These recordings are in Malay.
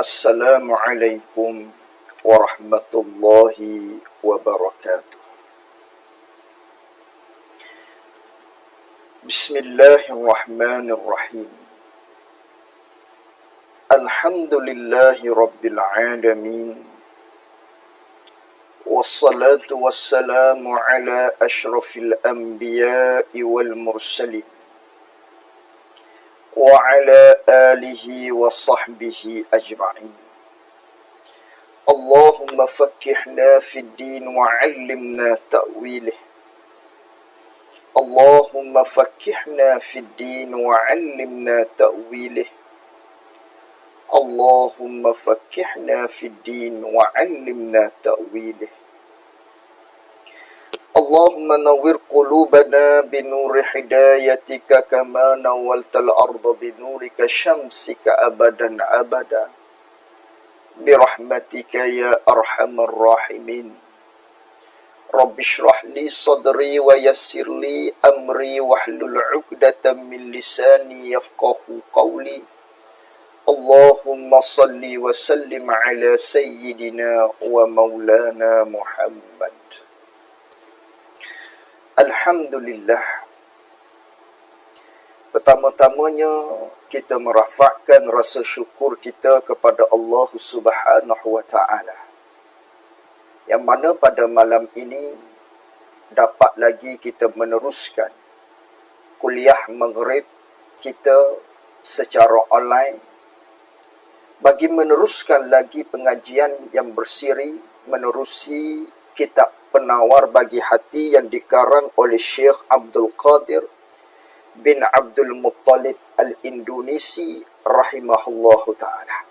Assalamualaikum warahmatullahi wabarakatuh. Bismillahirrahmanirrahim. Alhamdulillahi rabbil alamin. Wassalatu wassalamu ala ashrafil anbiya'i wal mursalin. وعلى آله وصحبه أجمعين. اللهم فقهنا في الدين وعلمنا تأويله. اللهم فقهنا في الدين وعلمنا تأويله. اللهم فقهنا في الدين وعلمنا تأويله. اللهم نور قلوبنا بنور هدايتك كما نورت الأرض بنورك شمسك أبدا أبدا برحمتك يا أرحم الراحمين. رب اشرح لي صدري ويسر لي أمري واحلل عقدة من لساني يفقه قولي. اللهم صل وسلم على سيدنا ومولانا محمد. Alhamdulillah. Pertama-tamanya kita merafakkan rasa syukur kita kepada Allah Subhanahu wa taala. Yang mana pada malam ini dapat lagi kita meneruskan kuliah Maghrib kita secara online bagi meneruskan lagi pengajian yang bersiri menerusi kitab Penawar Bagi Hati yang dikarang oleh Syekh Abdul Qadir bin Abdul Muttalib Al-Indonesi rahimahullahu ta'ala.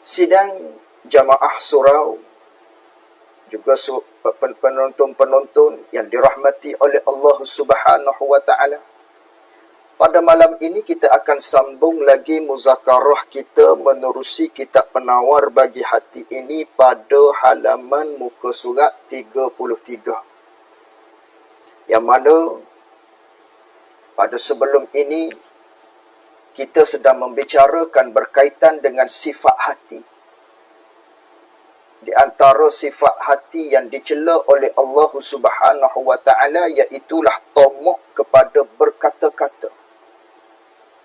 Sidang jamaah surau, juga penonton-penonton yang dirahmati oleh Allah Subhanahu wa ta'ala. Pada malam ini kita akan sambung lagi muzakarah kita menerusi kitab Penawar Bagi Hati ini pada halaman muka surat 33. Yang mana pada sebelum ini kita sedang membicarakan berkaitan dengan sifat hati. Di antara sifat hati yang dicela oleh Allah Subhanahu wa taala iaitulah tamak kepada berkata-kata.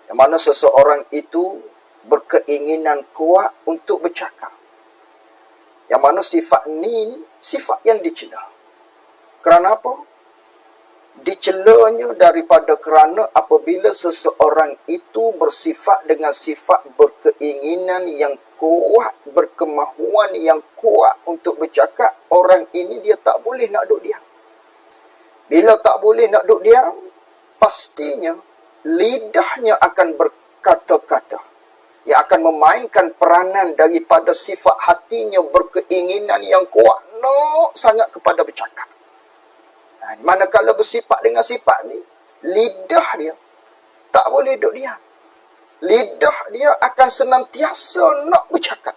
Yang mana seseorang itu berkeinginan kuat untuk bercakap. Yang mana sifat ni sifat yang dicela. Kerana apa? Dicelanya daripada kerana apabila seseorang itu bersifat dengan sifat berkeinginan yang kuat, berkemahuan yang kuat untuk bercakap, orang ini dia tak boleh nak duduk diam. Bila tak boleh nak duduk diam, pastinya lidahnya akan berkata-kata yang akan memainkan peranan daripada sifat hatinya berkeinginan yang kuat nak sangat kepada bercakap. Manakala bersifat dengan sifat ni, lidah dia tak boleh duduk diam. Lidah dia akan senantiasa nak bercakap.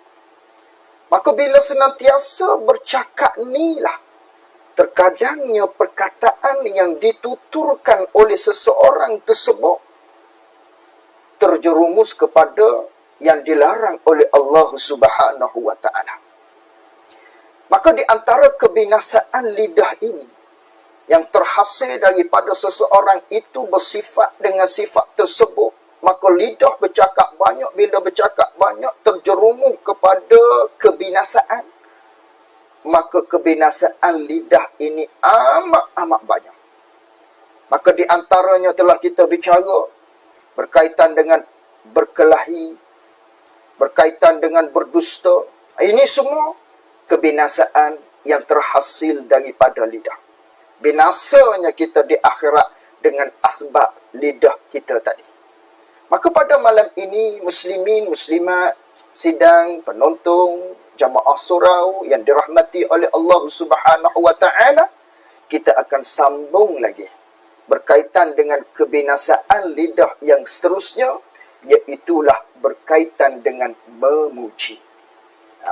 Maka bila senantiasa bercakap ni lah, terkadangnya perkataan yang dituturkan oleh seseorang tersebut terjerumus kepada yang dilarang oleh Allah Subhanahu wa taala. Maka di antara kebinasaan lidah ini yang terhasil daripada seseorang itu bersifat dengan sifat tersebut, maka lidah bercakap banyak, bila bercakap banyak terjerumus kepada kebinasaan. Maka kebinasaan lidah ini amat banyak. Maka di antaranya telah kita bicara berkaitan dengan berkelahi, berkaitan dengan berdusta. Ini semua kebinasaan yang terhasil daripada lidah. Binasanya kita di akhirat dengan asbab lidah kita tadi. Maka pada malam ini, muslimin, muslimat, sidang, penonton, jamaah surau yang dirahmati oleh Allah Subhanahu wa taala, kita akan sambung lagi berkaitan dengan kebinasaan lidah yang seterusnya, iaitulah berkaitan dengan memuji.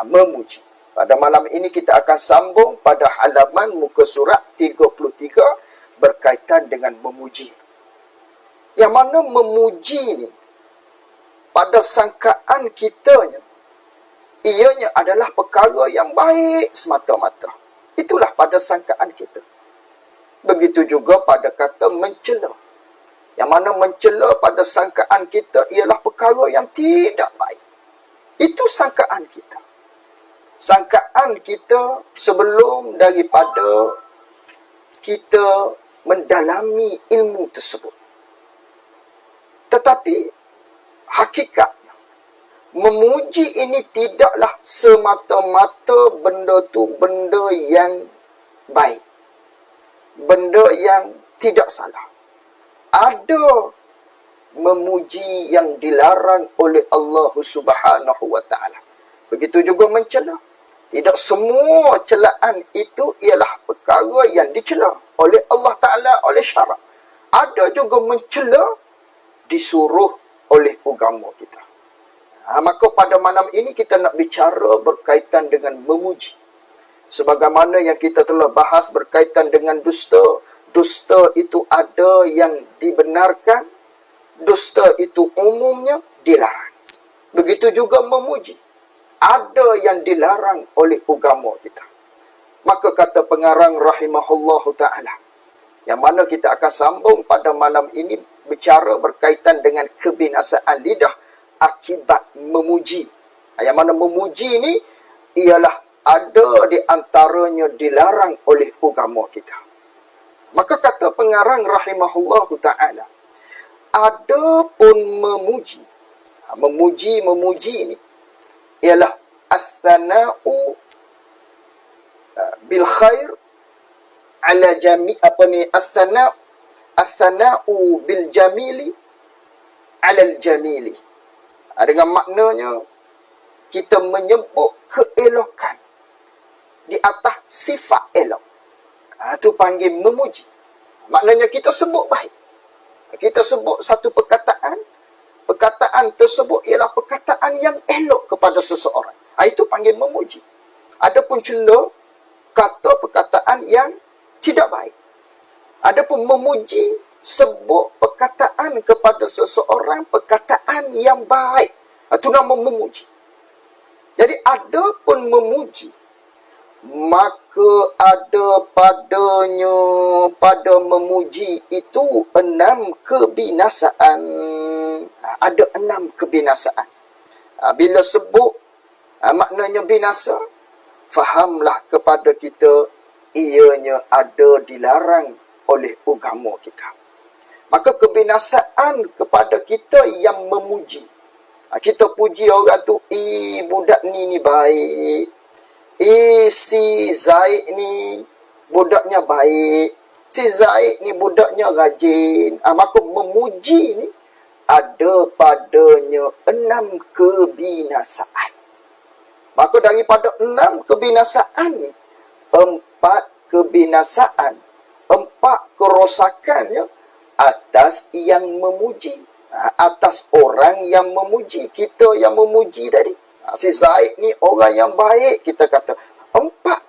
Memuji. Pada malam ini kita akan sambung pada halaman muka surat 33 berkaitan dengan memuji. Yang mana memuji ni pada sangkaan kitanya, ianya adalah perkara yang baik semata-mata. Itulah pada sangkaan kita. Begitu juga pada kata mencela. Yang mana mencela pada sangkaan kita ialah perkara yang tidak baik. Itu sangkaan kita. Sangkaan kita sebelum daripada kita mendalami ilmu tersebut. Tetapi hakikatnya, memuji ini tidaklah semata-mata benda tu benda yang baik. Benda yang tidak salah. Ada memuji yang dilarang oleh Allah Subhanahu wa taala. Begitu juga mencela. Tidak semua celaan itu ialah perkara yang dicela oleh Allah Ta'ala, oleh syarak. Ada juga mencela disuruh oleh agama kita. Maka pada malam ini kita nak bicara berkaitan dengan memuji. Sebagaimana yang kita telah bahas berkaitan dengan dusta. Dusta itu ada yang dibenarkan. Dusta itu umumnya dilarang. Begitu juga memuji. Ada yang dilarang oleh agama kita. Maka kata pengarang rahimahullahu ta'ala, yang mana kita akan sambung pada malam ini, bicara berkaitan dengan kebinasaan lidah akibat memuji. Yang mana memuji ini ialah ada di antaranya dilarang oleh agama kita. Maka kata pengarang rahimahullahu ta'ala, ada pun memuji. Memuji ini ialah as-sana'u bil khair ala jami' as-sana'u bil jamili ala al jamili. Dengan maknanya kita menyebut keelokan di atas sifat elok. Itu panggil memuji. Maknanya kita sebut baik. Kita sebut satu perkataan. Perkataan tersebut ialah perkataan yang elok kepada seseorang. Itu panggil memuji. Adapun cela, kata perkataan yang tidak baik. Adapun memuji, sebut perkataan kepada seseorang, perkataan yang baik. Itu nama memuji. Jadi adapun memuji, maka ada padanya, pada memuji itu 6 kebinasaan. Ada 6 kebinasaan. Bila sebut maknanya binasa, fahamlah kepada kita ianya ada dilarang oleh agama kita. Maka kebinasaan kepada kita yang memuji. Kita puji orang tu, budak ni baik. Si Zaid ni budaknya baik. Si Zaid ni budaknya rajin. Maka memuji ni ada padanya 6 kebinasaan. Maka daripada 6 kebinasaan ni, 4 kebinasaan, 4 kerosakannya atas yang memuji. Atas orang yang memuji. Kita yang memuji tadi. Si Zaid ni orang yang baik, kita kata. 4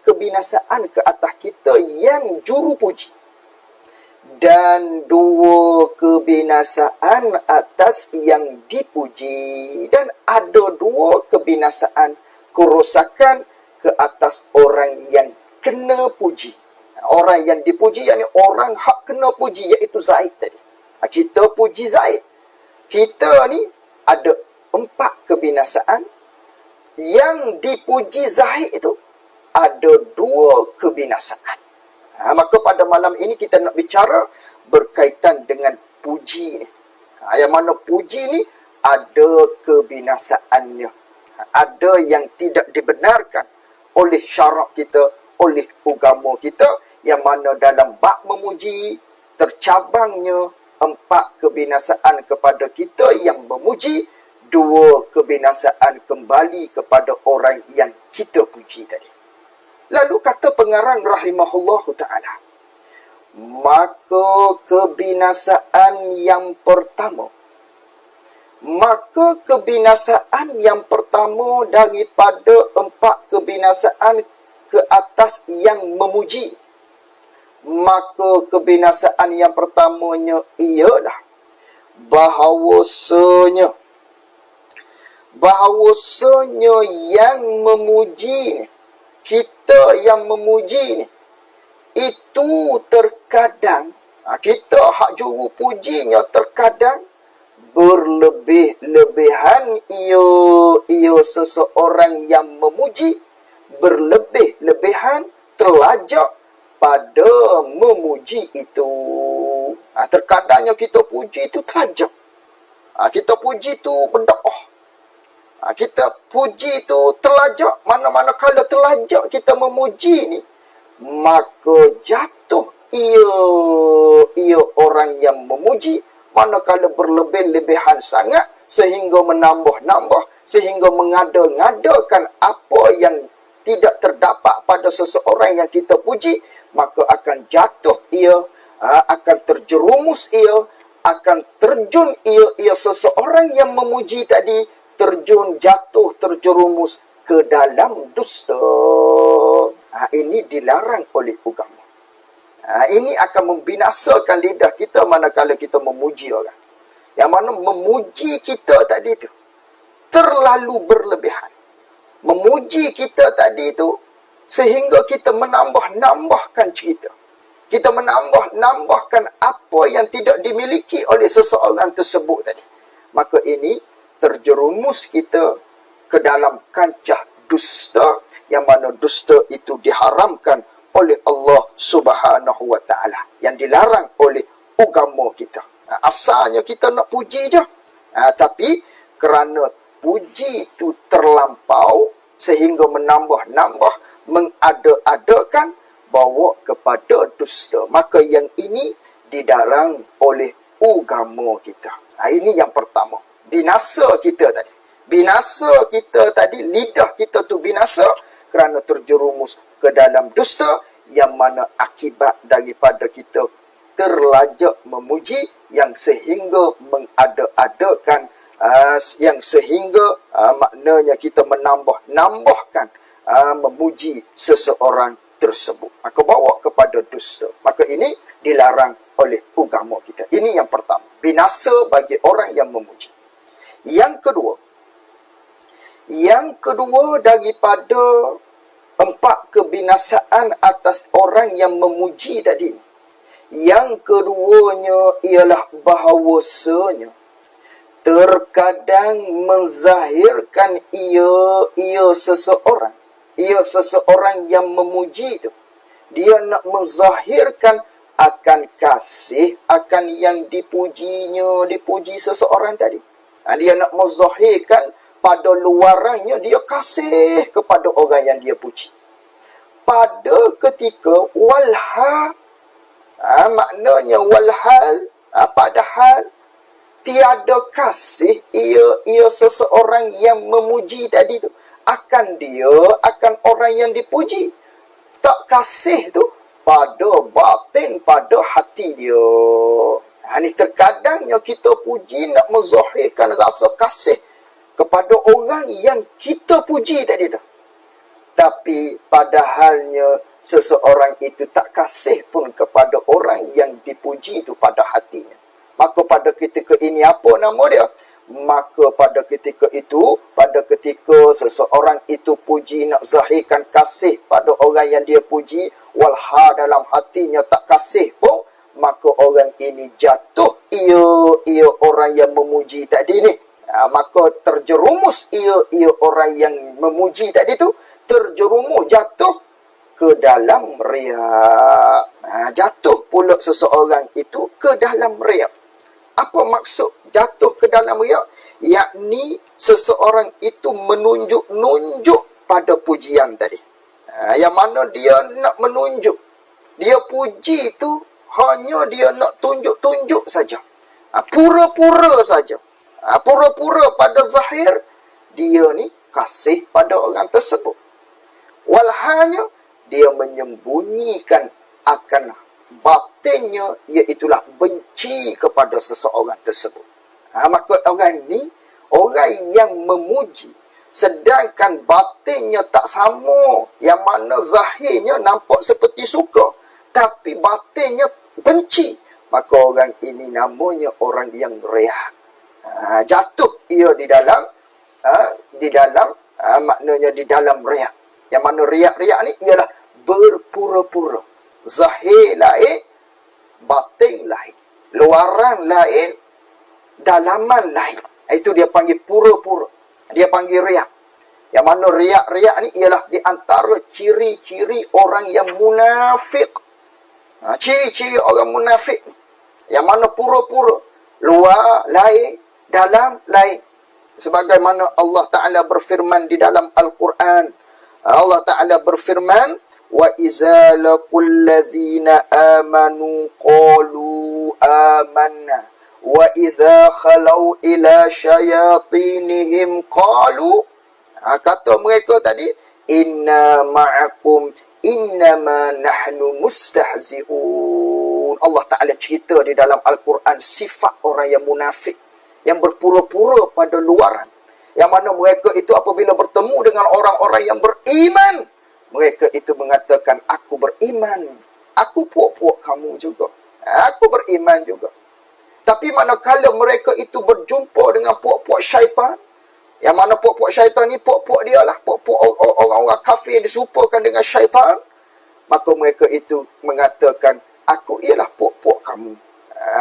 kebinasaan ke atas kita yang juru puji. Dan 2 kebinasaan atas yang dipuji. Dan ada 2 kebinasaan, kerosakan ke atas orang yang kena puji. Orang yang dipuji, yakni orang hak kena puji, iaitu Zaid tadi. Kita puji Zaid. Kita ni ada 4 kebinasaan. Yang dipuji Zaid itu ada 2 kebinasaan. Maka pada malam ini kita nak bicara berkaitan dengan puji ni. Yang mana puji ni ada kebinasaannya. Ada yang tidak dibenarkan oleh syarak kita, oleh agama kita. Yang mana dalam bab memuji, tercabangnya 4 kebinasaan kepada kita yang memuji, 2 kebinasaan kembali kepada orang yang kita puji tadi. Lalu kata pengarang rahimahullahu ta'ala, maka kebinasaan yang pertama, daripada 4 kebinasaan ke atas yang memuji, maka kebinasaan yang pertamanya ialah bahawasanya bahawasanya yang memuji ni, kita yang memuji ni, itu terkadang, kita hak juru pujinya terkadang berlebih-lebihan ia seseorang yang memuji, berlebih-lebihan terlajak pada memuji itu. Terkadangnya kita puji itu terlajak. Kita puji itu berdoa. Kita puji itu terlajak. Mana-mana kalau terlajak kita memuji ni, maka jatuh ia orang yang memuji. Manakala berlebih-lebihan sangat sehingga menambah-nambah, sehingga mengada-ngadakan apa yang tidak terdapat pada seseorang yang kita puji, maka akan jatuh ia, akan terjerumus ia, akan terjun ia seseorang yang memuji tadi, jatuh, terjerumus ke dalam dusta. Ini dilarang oleh agama. Ini akan membinasakan lidah kita manakala kita memuji orang. Yang mana memuji kita tadi itu terlalu berlebihan. Memuji kita tadi itu sehingga kita menambah-nambahkan cerita. Kita menambah-nambahkan apa yang tidak dimiliki oleh seseorang tersebut tadi. Maka ini terjerumus kita ke dalam kancah dusta, yang mana dusta itu diharamkan oleh Allah Subhanahu wa ta'ala, yang dilarang oleh agama kita. Asalnya kita nak puji je, tapi kerana puji itu terlampau sehingga menambah-nambah, mengada-adakan, bawa kepada dusta, maka yang ini dilarang oleh agama kita. Ini yang pertama, binasa kita tadi. Binasa kita tadi, lidah kita tu binasa kerana terjerumus ke dalam dusta, yang mana akibat daripada kita terlajak memuji, yang sehingga mengada-adakan, yang sehingga maknanya kita menambah-nambahkan memuji seseorang tersebut, maka bawa kepada dusta. Maka ini dilarang oleh agama kita. Ini yang pertama, binasa bagi orang yang memuji. Yang kedua daripada 4 kebinasaan atas orang yang memuji tadi, yang keduanya ialah bahawasanya terkadang menzahirkan ia seseorang yang memuji itu, dia nak menzahirkan akan kasih akan yang dipujinya, dipuji seseorang tadi. Dia nak menzahirkan pada luarannya dia kasih kepada orang yang dia puji. Pada ketika maknanya walhal, padahal tiada kasih ia seseorang yang memuji tadi tu akan orang yang dipuji. Tak kasih tu pada batin, pada hati dia. Ini terkadangnya kita puji nak menzahirkan rasa kasih kepada orang yang kita puji tadi tu. Tapi padahalnya seseorang itu tak kasih pun kepada orang yang dipuji itu pada hatinya. Maka pada ketika ini apa nama dia? Maka pada ketika itu, pada ketika seseorang itu puji nak zahirkan kasih pada orang yang dia puji, walha dalam hatinya tak kasih pun, maka orang ini jatuh ia orang yang memuji tadi ni. Maka terjerumus ia orang yang memuji tadi tu, terjerumus, jatuh ke dalam riak. Jatuh pula seseorang itu ke dalam riak. Apa maksud jatuh ke dalam riak? Yakni seseorang itu menunjuk-nunjuk pada pujian tadi. Yang mana dia nak menunjuk. Dia puji itu hanya dia nak tunjuk-tunjuk saja. Pura-pura saja. Pura-pura pada zahir dia ni kasih pada orang tersebut. Walhanya dia menyembunyikan akan batinnya, iaitulah benci kepada seseorang tersebut. Maka orang ni orang yang memuji sedangkan batinnya tak sama, yang mana zahirnya nampak seperti suka tapi batinnya benci, maka orang ini namanya orang yang riak. Jatuh ia di dalam di dalam maknanya di dalam riak. Yang mana riak-riak ni ialah berpura-pura. Zahir lain, batin lain. Luaran lain, dalaman lain. Itu dia panggil pura-pura. Dia panggil riak. Yang mana riak-riak ni ialah di antara ciri-ciri orang yang munafik. Ciri-ciri orang munafik ni. Yang mana pura-pura. Luar lain, dalam lain. Sebagaimana Allah Ta'ala berfirman di dalam Al-Quran. Allah Ta'ala berfirman, وَإِذَا لَقُوا الَّذِينَ آمَنُوا قَالُوا آمَنَّا وَإِذَا خَلَوْا إِلَى شَيَاطِينِهِمْ قَالُوا kata mereka tadi, inna ma'akum innama nahnu mustahzi'un. Allah Ta'ala cerita di dalam Al-Quran sifat orang yang munafik, yang berpura-pura pada luaran, yang mana mereka itu apabila bertemu dengan orang-orang yang beriman, mereka itu mengatakan, aku beriman, aku puak-puak kamu juga, aku beriman juga. Tapi manakala mereka itu berjumpa dengan puak-puak syaitan, yang mana puak-puak syaitan ni puak-puak dia lah, puak-puak orang-orang kafir yang disupakan dengan syaitan, maka mereka itu mengatakan, aku ialah puak-puak kamu.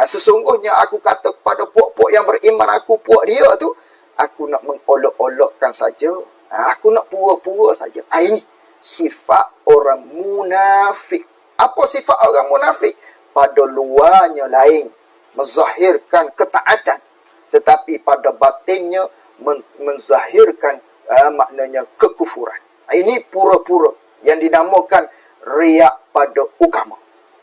Sesungguhnya aku kata kepada puak-puak yang beriman, aku puak dia tu, aku nak mengolok-olokkan saja, aku nak pura-pura saja. Ini sifat orang munafik. Apa sifat orang munafik? Pada luarnya lain, menzahirkan ketaatan, tetapi pada batinnya menzahirkan maknanya kekufuran. Ini pura-pura yang dinamakan riak pada agama.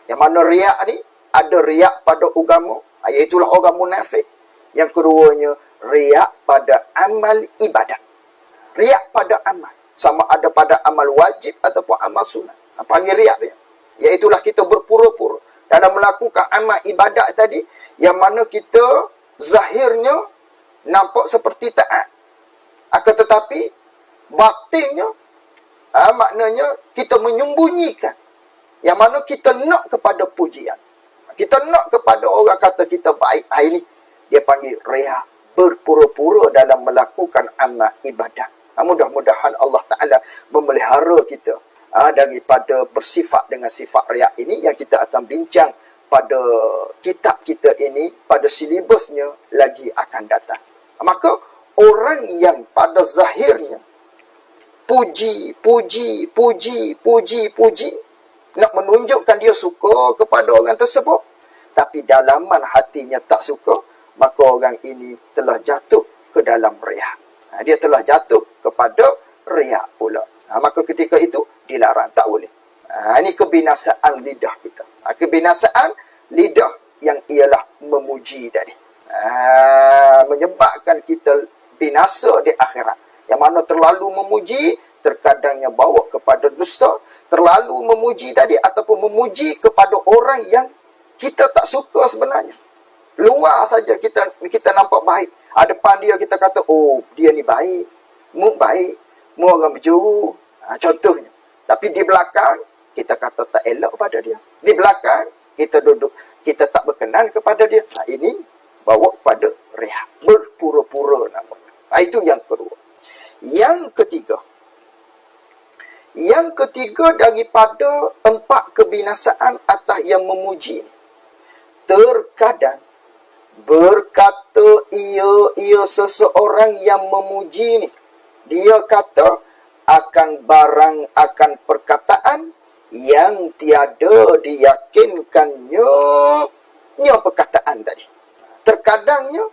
Yang mana riak ni, ada riak pada agama, iaitulah orang munafik. Yang keduanya, riak pada amal ibadat. Riak pada amal, sama ada pada amal wajib ataupun amal sunat. Panggil riak dia. Iaitulah kita berpura-pura dalam melakukan amal ibadat tadi, yang mana kita zahirnya nampak seperti taat, akan tetapi batinnya maknanya kita menyembunyikan, yang mana kita nak kepada pujian, kita nak kepada orang kata kita baik. Ini dia panggil riya, berpura-pura dalam melakukan amal ibadat. Mudah-mudahan Allah Ta'ala memelihara kita daripada bersifat dengan sifat riya ini, yang kita akan bincang pada kitab kita ini, pada silibusnya lagi akan datang. Maka orang yang pada zahirnya puji, nak menunjukkan dia suka kepada orang tersebut, tapi dalaman hatinya tak suka, maka orang ini telah jatuh ke dalam riya. Dia telah jatuh kepada riya pula. Maka ketika itu dilarang, tak boleh. Ini kebinasaan lidah kita. Kebinasaan lidah yang ialah memuji tadi. Menyebabkan kita binasa di akhirat. Yang mana terlalu memuji, terkadangnya bawa kepada dusta. Terlalu memuji tadi, ataupun memuji kepada orang yang kita tak suka sebenarnya. Luar saja kita nampak baik. Depan dia kita kata, oh dia ni baik, mu baik, mu orang berjuru. Contohnya. Tapi di belakang kita kata tak elok pada dia. Di belakang kita duduk, kita tak berkenan kepada dia. Ini bawa pada riya, berpura-pura namanya. Itu yang kedua. Yang ketiga daripada 4 kebinasaan atas yang memuji, terkadang berkata ia seseorang yang memuji ni, dia kata akan barang, akan perkataan yang tiada diyakinkannya perkataan tadi. Terkadangnya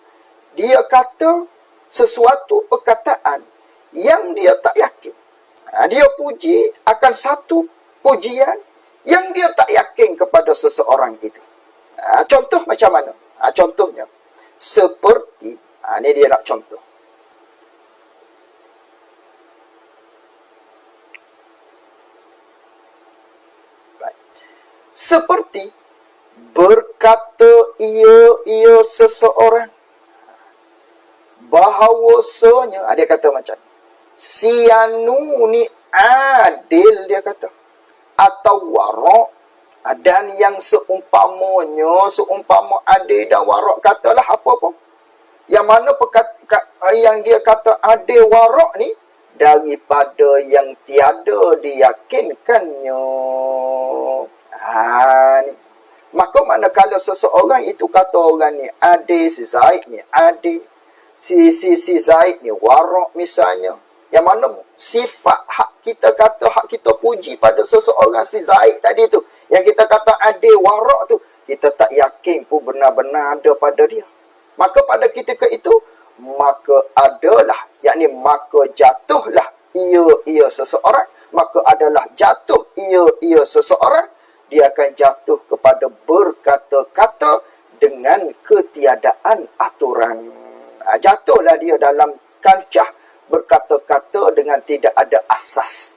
dia kata sesuatu perkataan yang dia tak yakin. Dia puji akan satu pujian yang dia tak yakin kepada seseorang itu. Contoh macam mana? Contohnya seperti, ini dia nak contoh. Seperti berkata ia seseorang bahawasanya, dia kata macam si anu ni adil, dia kata, atau warak, dan yang seumpama adil dan warak, katalah apa pun, yang mana yang dia kata adil warak ni daripada yang tiada diyakinkannya. Ni. Maka manakala seseorang itu kata orang ni adil, si Zaid ni adil, si Zaid ni warak misalnya, yang mana sifat hak kita kata, hak kita puji pada seseorang si Zaid tadi tu, yang kita kata adil warak tu, kita tak yakin pun benar-benar ada pada dia. Maka pada ketika itu, maka adalah, yakni maka jatuhlah ia seseorang, maka adalah jatuh ia seseorang, dia akan jatuh kepada berkata-kata dengan ketiadaan aturan. Jatuhlah dia dalam kancah berkata-kata dengan tidak ada asas,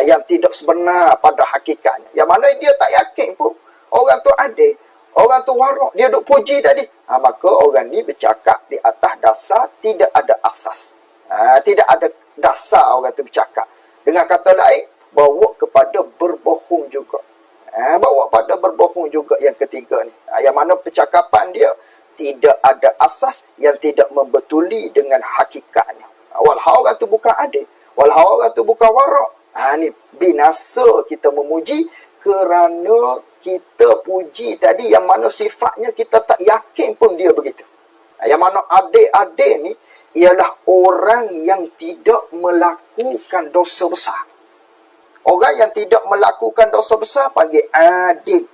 yang tidak sebenar pada hakikatnya, yang mana dia tak yakin pun orang tu adil, orang tu warak, dia duk puji tadi. Maka orang ni bercakap di atas dasar tidak ada asas. Tidak ada dasar orang tu bercakap. Dengan kata lain, bawa kepada berbohong juga. Bawa pada berbohong juga yang ketiga ni. Yang mana percakapan dia tidak ada asas, yang tidak membetuli dengan hakikatnya. Walau orang tu bukan adil, walau orang tu bukan warak. Ni binasa kita memuji kerana kita puji tadi yang mana sifatnya kita tak yakin pun dia begitu. Yang mana adil-adil ni ialah orang yang tidak melakukan dosa besar. Orang yang tidak melakukan dosa besar panggil adil.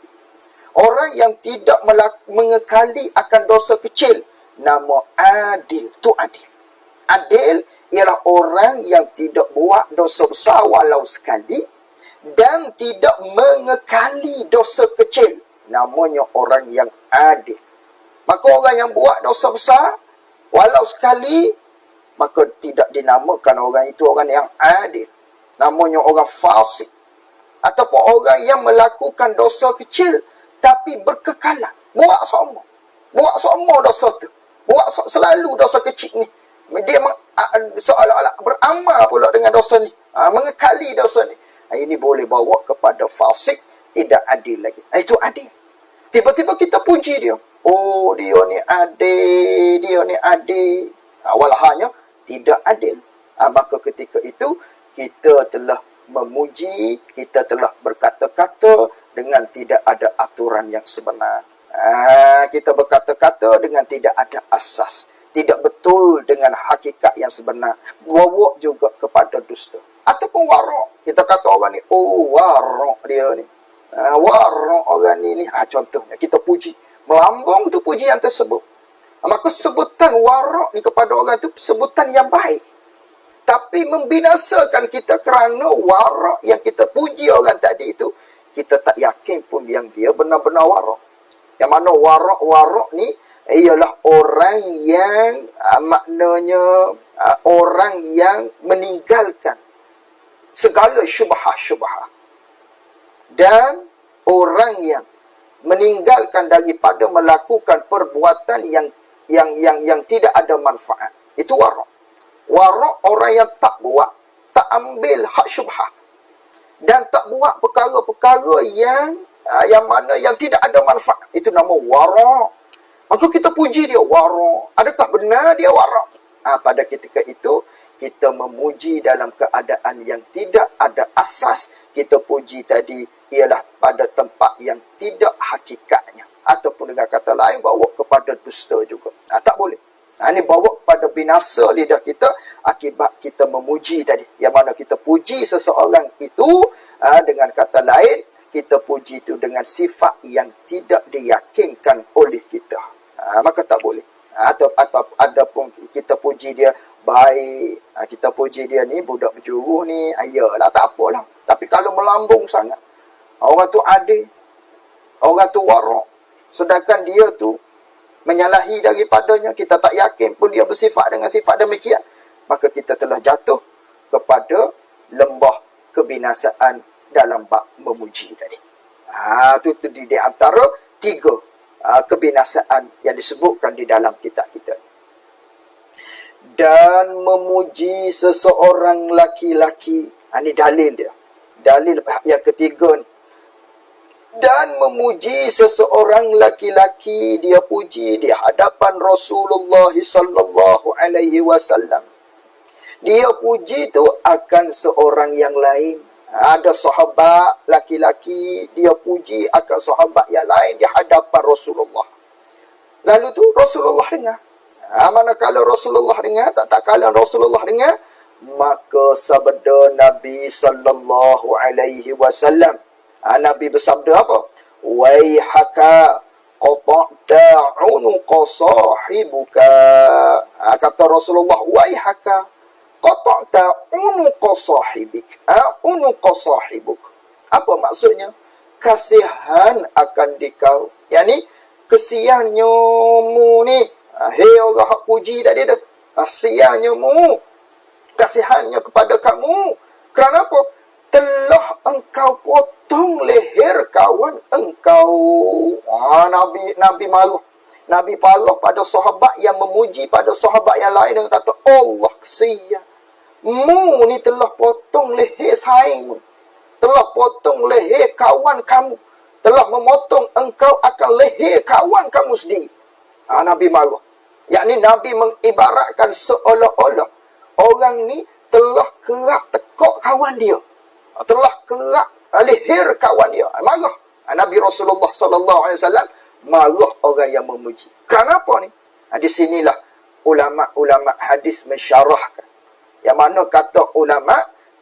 Orang yang tidak mengekali akan dosa kecil, nama adil. Tu adil. Adil ialah orang yang tidak buat dosa besar walau sekali, dan tidak mengekali dosa kecil, namanya orang yang adil. Maka orang yang buat dosa besar walau sekali, maka tidak dinamakan orang itu orang yang adil, namanya orang fasik. Ataupun orang yang melakukan dosa kecil tapi berkekalan, buat semua dosa tu, buat selalu dosa kecil ni, dia seolah-olah beramal pula dengan dosa ni, mengekali dosa ni. Ini boleh bawa kepada fasik, tidak adil lagi. Itu adil. Tiba-tiba kita puji dia. Oh, dia ni adil, dia ni adil. Walhanya tidak adil. Maka ketika itu, kita telah memuji, kita telah berkata-kata dengan tidak ada aturan yang sebenar. Kita berkata-kata dengan tidak ada asas, tidak betul dengan hakikat yang sebenar, bawa juga kepada dusta. Ataupun warak, kita kata orang ni, oh warak dia ni, warak orang ni. Contohnya kita puji, melambung tu pujian tersebut. Maka sebutan warak ni kepada orang tu sebutan yang baik, tapi membinasakan kita kerana warak yang kita puji orang tadi itu, kita tak yakin pun yang dia benar-benar warak. Yang mana warak-warak ni ialah orang yang maknanya orang yang meninggalkan segala syubhah-syubhah, dan orang yang meninggalkan daripada melakukan perbuatan yang tidak ada manfaat. Itu warak. Warak orang yang tak buat, tak ambil hak syubhah, dan tak buat perkara-perkara yang mana yang tidak ada manfaat. Itu nama warak. Maka kita puji dia warak. Adakah benar dia warak? Pada ketika itu kita memuji dalam keadaan yang tidak ada asas. Kita puji tadi ialah pada tempat yang tidak hakikatnya. Ataupun dengan kata lain, bawa kepada dusta juga. Tak boleh. Ini bawa kepada binasa lidah kita akibat kita memuji tadi. Yang mana kita puji seseorang itu, dengan kata lain, kita puji itu dengan sifat yang tidak diyakinkan oleh kita. Maka tak boleh. Atau ada pun kita puji dia baik, kita puji dia ni budak berjuruh ni, ayalah tak apalah. Tapi kalau melambung sangat, orang tu adil, orang tu warak, sedangkan dia tu menyalahi daripadanya, kita tak yakin pun dia bersifat dengan sifat demikian, maka kita telah jatuh kepada lembah kebinasaan dalam bab memuji tadi. Itu di antara tiga kebinasaan yang disebutkan di dalam kitab kita. Dan memuji seseorang laki-laki. Ini dalil dia. Dalil yang ketiga ni. dan memuji seseorang laki-laki, dia puji di hadapan Rasulullah sallallahu alaihi wasallam. Dia puji tu akan seorang yang lain. Ada sahabat laki-laki, dia puji akan sahabat yang lain di hadapan Rasulullah. Lalu tu Rasulullah dengar. Manakala Rasulullah dengar, tak kala Rasulullah dengar, maka sabda Nabi sallallahu alaihi wasallam. Nabi bersabda apa? Waihaka qata'ta unuqa sahibuka. Kata Rasulullah, waihaka qata'ta unuqa sahibik. Unuqa sahibuk. Apa maksudnya? Kasihan akan dikau. Yani kesiannya mu ni. Hei orang hak puji tadi tu. Kasihannya mu. Kasihannya kepada kamu. Kerana apa? Telah engkau potong leher kawan engkau. Nabi marah. Nabi parah pada sahabat yang memuji pada sahabat yang lain dengan kata, Allah kesian. Mu ni telah potong leher saing. Telah potong leher kawan kamu. Telah memotong engkau akan leher kawan kamu sendiri. Nabi marah. Yakni Nabi mengibaratkan seolah-olah orang ni telah kerak tekuk kawan dia. Telah kerak leher kawan dia. Marah. Nabi Rasulullah sallallahu alaihi wasallam marah orang yang memuji. Kerana apa ni? Di sinilah ulama-ulama hadis mensyarahkan. Yang mana kata ulama,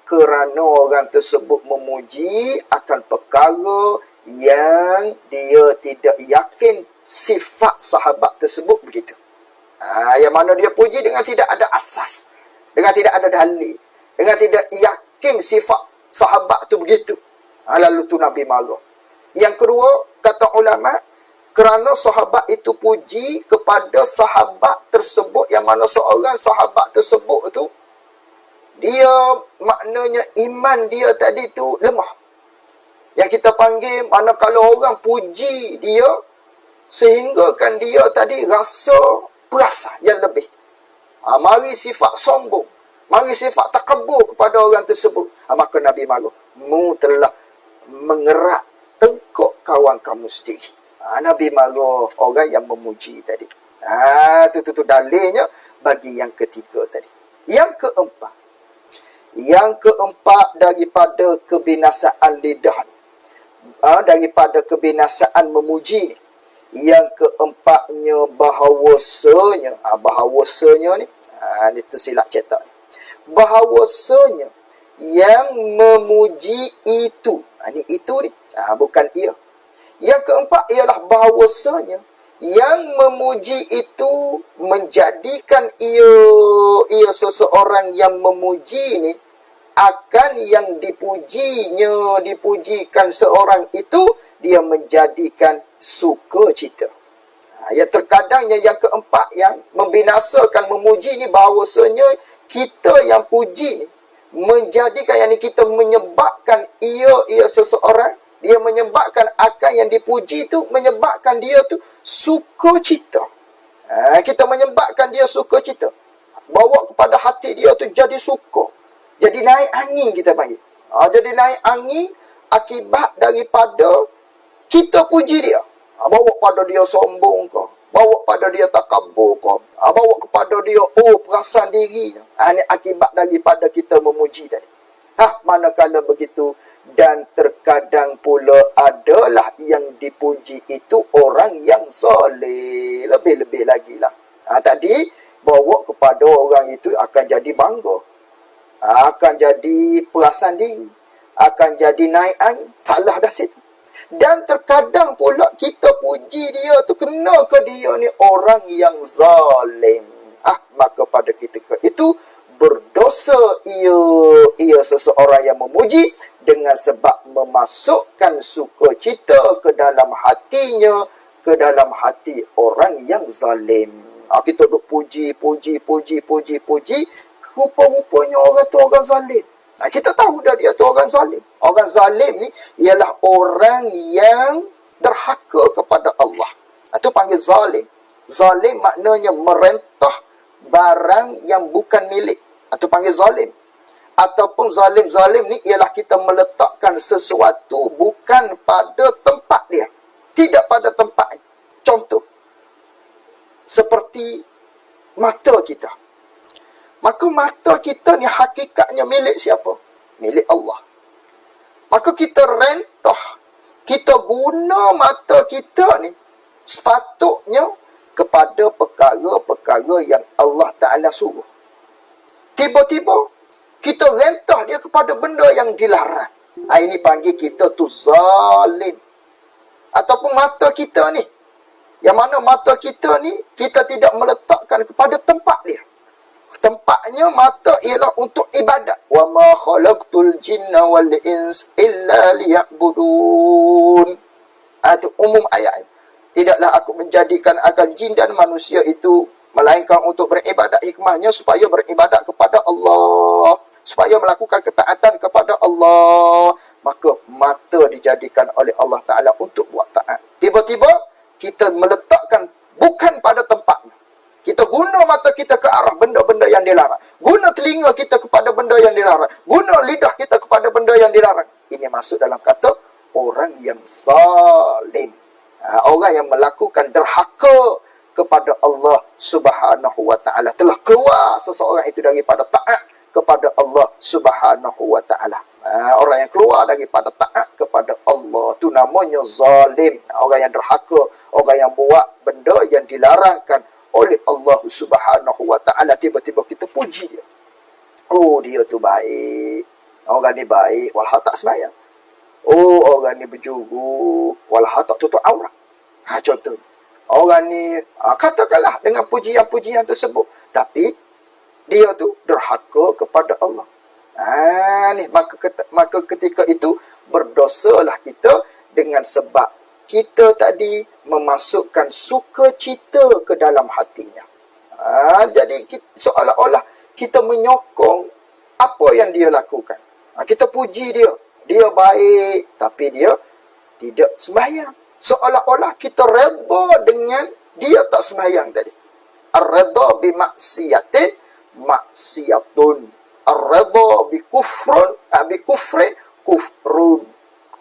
kerana orang tersebut memuji akan perkara yang dia tidak yakin sifat sahabat tersebut begitu. Yang mana dia puji dengan tidak ada asas, dengan tidak ada dalil, dengan tidak yakin sifat sahabat tu begitu. Lalu tu Nabi marah. Yang kedua, kata ulama, kerana sahabat itu puji kepada sahabat tersebut, yang mana seorang sahabat tersebut tu, dia maknanya iman dia tadi tu lemah. Yang kita panggil, mana kalau orang puji dia, sehingga kan dia tadi rasa perasa yang lebih. Mari sifat sombong, mari sifat takabur kepada orang tersebut. Maka Nabi marah. Mu telah mengerak tengkuk kawan kamu sendiri. Nabi marah orang yang memuji tadi. Itu dalilnya bagi yang ketiga tadi. Yang keempat daripada kebinasaan lidah ni, daripada kebinasaan memuji ni, yang keempatnya bahawasanya, bahawasanya ni, ni tersilap cetak. Bahawasanya yang memuji itu, ni itu ni, bukan ia. Yang keempat ialah bahawasanya yang memuji itu menjadikan ia seseorang yang memuji ni akan yang dipujikan seorang itu, dia menjadikan sukacita. Yang terkadangnya yang keempat yang membinasakan memuji ni, bahawasanya kita yang puji ni menjadikan, yang ni kita menyebabkan ia seseorang, dia menyebabkan akan yang dipuji tu, menyebabkan dia tu sukacita. Kita menyebabkan dia sukacita, bawa kepada hati dia tu jadi suka, jadi naik angin kita panggil. Jadi naik angin akibat daripada kita puji dia. Bawa pada dia sombong ke, bawa pada dia takabur ke, bawa kepada dia perasan diri. Ini akibat daripada kita memuji tadi. Manakala begitu, dan terkadang pula adalah yang dipuji itu orang yang soleh. Lebih-lebih lagi lah. Tadi bawa kepada orang itu akan jadi bangga, akan jadi perasan diri, akan jadi naik angin. Salah dah situ. Dan terkadang pula kita puji dia tu kena ke dia ni orang yang zalim. Maka pada ketika itu berdosa ia seseorang yang memuji dengan sebab memasukkan sukacita ke dalam hatinya, ke dalam hati orang yang zalim. Kita duk puji, rupa-rupanya orang tu orang zalim. Kita tahu dah dia tu orang zalim. Orang zalim ni ialah orang yang derhaka kepada Allah. Itu panggil zalim. Zalim maknanya merentah barang yang bukan milik. Itu panggil zalim. Ataupun zalim-zalim ni ialah kita meletakkan sesuatu bukan pada tempat dia. Tidak pada tempat. Contoh, seperti mata kita. Maka mata kita ni hakikatnya milik siapa? Milik Allah. Maka kita rentah, kita guna mata kita ni sepatutnya kepada perkara-perkara yang Allah Ta'ala suruh. Tiba-tiba kita rentah dia kepada benda yang dilarang. Ini panggil kita tu zalim. Ataupun mata kita ni, yang mana mata kita ni kita tidak meletakkan kepada tempat dia. Tempatnya mata ialah untuk ibadat. Wa ma khalaqtul jinna wal ins illa liya'budun. Itu umum ayat. Tidaklah aku menjadikan akan jin dan manusia itu melainkan untuk beribadat. Hikmahnya supaya beribadat kepada Allah, supaya melakukan ketaatan kepada Allah. Maka mata dijadikan oleh Allah Ta'ala untuk buat taat. Tiba-tiba kita meletakkan bukan pada tempatnya. Kita guna mata kita ke arah benda-benda yang dilarang. Guna telinga kita kepada benda yang dilarang. Guna lidah kita kepada benda yang dilarang. Ini masuk dalam kata orang yang zalim. Orang yang melakukan derhaka kepada Allah Subhanahu wa Ta'ala. Telah keluar seseorang itu daripada taat kepada Allah Subhanahu wa Ta'ala. Orang yang keluar daripada taat kepada Allah, itu namanya zalim. Orang yang derhaka, orang yang buat benda yang dilarangkan oleh Allah Subhanahu wa Ta'ala. Tiba-tiba kita puji dia. Oh, dia tu baik. Orang ni baik, walau tak sembahyang. Oh, orang ni berjuru, walau tak tutup aurat. Contoh. Orang ni, katakanlah dengan pujian-pujian tersebut. Tapi, dia tu derhaka kepada Allah. Maka ketika itu, berdosalah kita dengan sebab kita tadi memasukkan sukacita ke dalam hatinya. Jadi, seolah-olah kita menyokong apa yang dia lakukan. Kita puji dia. Dia baik, tapi dia tidak sembahyang. Seolah-olah kita redha dengan dia tak sembahyang tadi. Ar-redha bi maksiatin maksiatun. Ar-redha bi kufrin kufrun.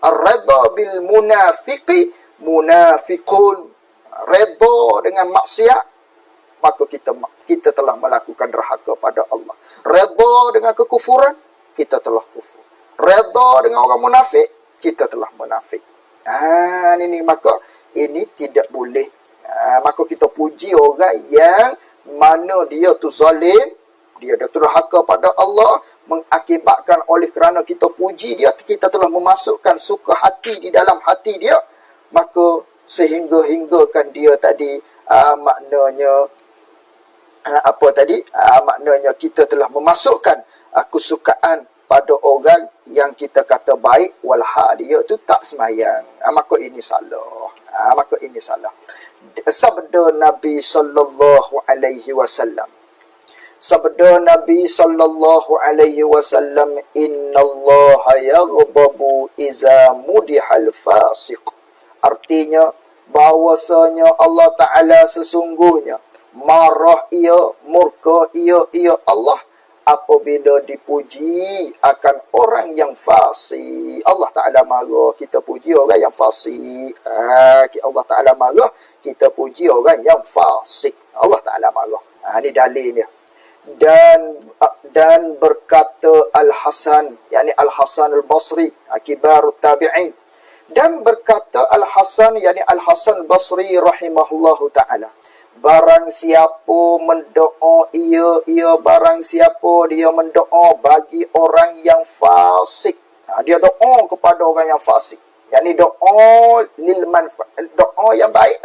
Ar-redha bil munafiqi munafiqun. Redha dengan maksiat, maka kita telah melakukan derhaka pada Allah. Redha dengan kekufuran, kita telah kufur. Redha dengan orang munafik, kita telah munafik. Maka ini tidak boleh. Maka kita puji orang yang mana dia tu zalim, dia dah derhaka pada Allah, mengakibatkan oleh kerana kita puji dia, kita telah memasukkan suka hati di dalam hati dia, maka sehingga-hinggakan dia tadi maknanya maknanya kita telah memasukkan kesukaan pada orang yang kita kata baik, walhal dia tu tak semayang. Maka ini salah. Sabda Nabi sallallahu alaihi wasallam. Sabda Nabi sallallahu alaihi wasallam, innallaha yaghdabu iza mudihal fasiq. Artinya bahwasanya Allah Ta'ala sesungguhnya marah ia, murka ia Allah apabila dipuji akan orang yang fasik. Allah Ta'ala marah, kita puji orang yang fasik. Allah Ta'ala marah, kita puji orang yang fasik. Allah Ta'ala marah. Ini dalilnya. Dan berkata Al-Hasan, yakni Al-Hasan Al-Basri, kibarut tabi'in. Dan berkata Al-Hasan, yakni Al-Hasan Basri rahimahullahu ta'ala, barang siapa mendoa barang siapa dia mendoa bagi orang yang fasik. Dia doa kepada orang yang fasik. Yakni doa lil doa yang baik.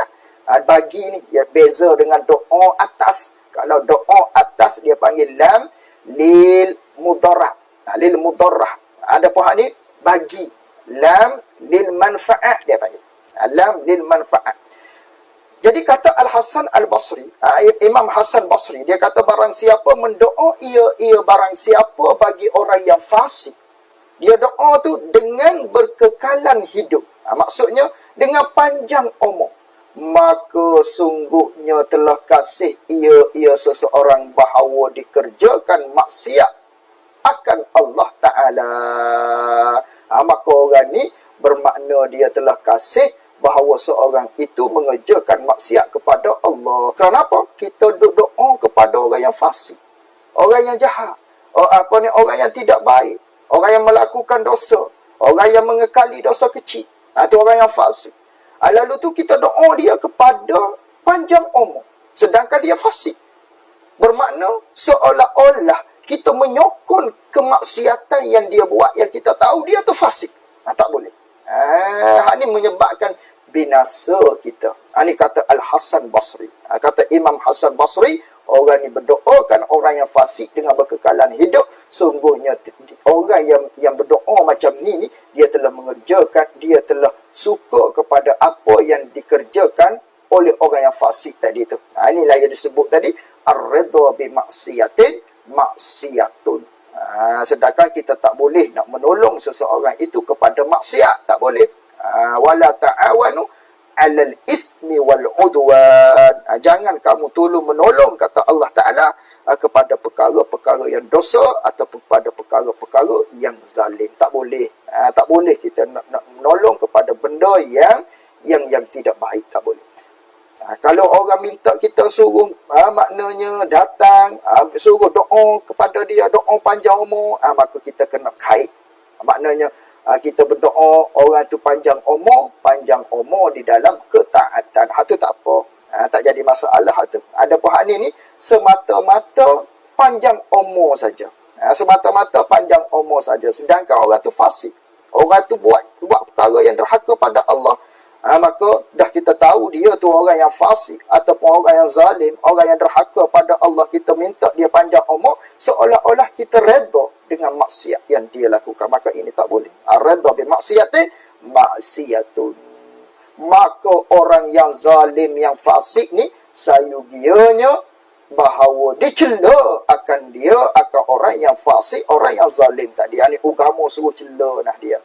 Bagi ni dia beza dengan doa atas. Kalau doa atas dia panggil lam lil mudarrah. Lil mudarrah. Ada pun ni bagi lam lil manfaat dia panggil. Lam lil manfaat. Jadi kata Al-Hasan Al-Basri, Imam Hasan Basri, dia kata barang siapa mendoa ia barang siapa bagi orang yang fasik. Dia doa tu dengan berkekalan hidup. Maksudnya dengan panjang umur. Maka sungguhnya telah kasih ia seseorang bahawa dikerjakan maksiat akan Allah Ta'ala. Maka orang ni bermakna dia telah kasih bahawa seorang itu mengerjakan maksiat kepada Allah. Kenapa? Kita doa kepada orang yang fasik, orang yang jahat, orang yang tidak baik, orang yang melakukan dosa, orang yang mengekali dosa kecil. Itu orang yang fasik. Lalu tu kita doa dia kepada panjang umur, sedangkan dia fasik. Bermakna seolah-olah kita menyokong kemaksiatan yang dia buat, yang kita tahu dia tu fasik. Tak boleh. Hal ni menyebabkan binasa kita. Ini kata Al-Hasan Basri. Kata Imam Hasan Basri, orang ni berdoakan orang yang fasik dengan berkekalan hidup. Sungguhnya orang yang berdoa macam ni dia telah mengerjakan, dia telah suka kepada apa yang dikerjakan oleh orang yang fasik tadi tu. Inilah yang disebut tadi ar-ridha bi maksiatin maksiatun. Sedangkan kita tak boleh nak menolong seseorang itu kepada maksiat, tak boleh. Wala ta'awanu 'alal itsmi wal 'udwan. Jangan kamu tolong menolong, kata Allah Taala, kepada perkara-perkara yang dosa ataupun kepada perkara-perkara yang zalim. Tak boleh. Tak boleh kita nak menolong kepada benda yang tidak baik, tak boleh. Kalau orang minta kita suruh, maknanya datang, suruh doa kepada dia, doa panjang umur, maka kita kena kait. Maknanya kita berdoa orang tu panjang umur di dalam ketaatan. Hak tu tak apa. Tak jadi masalah hak tu. Ada pihak ni semata-mata panjang umur saja. Semata-mata panjang umur saja. Sedangkan orang tu fasik. Orang tu buat perkara yang derhaka pada Allah. Maka dah kita tahu dia tu orang yang fasik ataupun orang yang zalim, orang yang derhaka pada Allah. Kita minta dia panjang umur, seolah-olah kita redha dengan maksiat yang dia lakukan. Maka ini tak boleh. Ar-redha bi maksiatin maksiatun. Maka orang yang zalim, yang fasik ni, sayugianya bahawa dicela akan dia, akan orang yang fasik, orang yang zalim tadi. Ini agama suruh cela nah dia.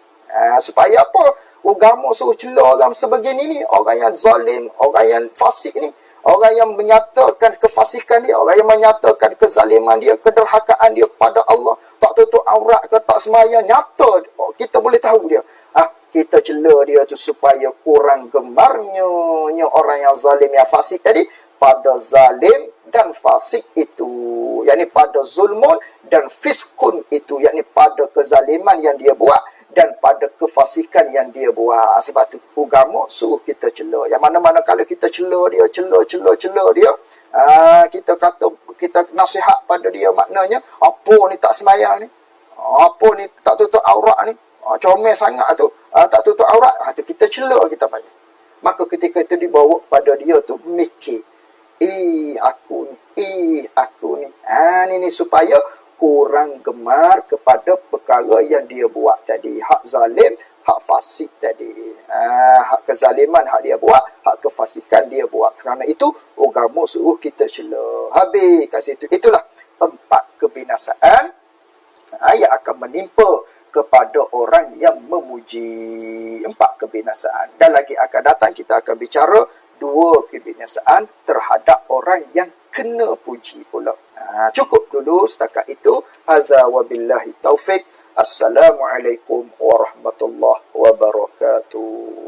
Supaya apa? Agama suruh cela orang sebegini ni, orang yang zalim, orang yang fasik ni, orang yang menyatakan kefasikan dia, orang yang menyatakan kezaliman dia, kederhakaan dia kepada Allah, tak tutup aurat ke, tak semayang, nyata kita boleh tahu dia. Kita cela dia tu supaya kurang gemarnya orang yang zalim, yang fasik tadi, pada zalim dan fasik itu, yakni pada zulmun dan fiskun itu, yakni pada kezaliman yang dia buat dan pada kefasikan yang dia buat. Sebab tu agama suruh kita cela. Yang mana-mana kalau kita cela dia, kita kata, kita nasihat pada dia, maknanya apa ni tak semayang ni, apa ni tak tutup aurat ni, comel sangat tu, tak tutup aurat, tu kita cela, kita panggil. Maka ketika itu dibawa pada dia tu mikir, aku ni. Ini supaya kurang gemar kepada perkara yang dia buat tadi. Hak zalim, hak fasik tadi. Hak kezaliman hak dia buat, hak kefasikan dia buat. Kerana itu agama suruh kita cela. Habis kat situ. Itulah 4 kebinasaan yang akan menimpa kepada orang yang memuji. 4 kebinasaan. Dan lagi akan datang kita akan bicara 2 kebinasaan terhadap orang yang kena puji pula. Cukup dulu setakat itu. Hadza wabillahi taufik. Assalamualaikum warahmatullahi wabarakatuh.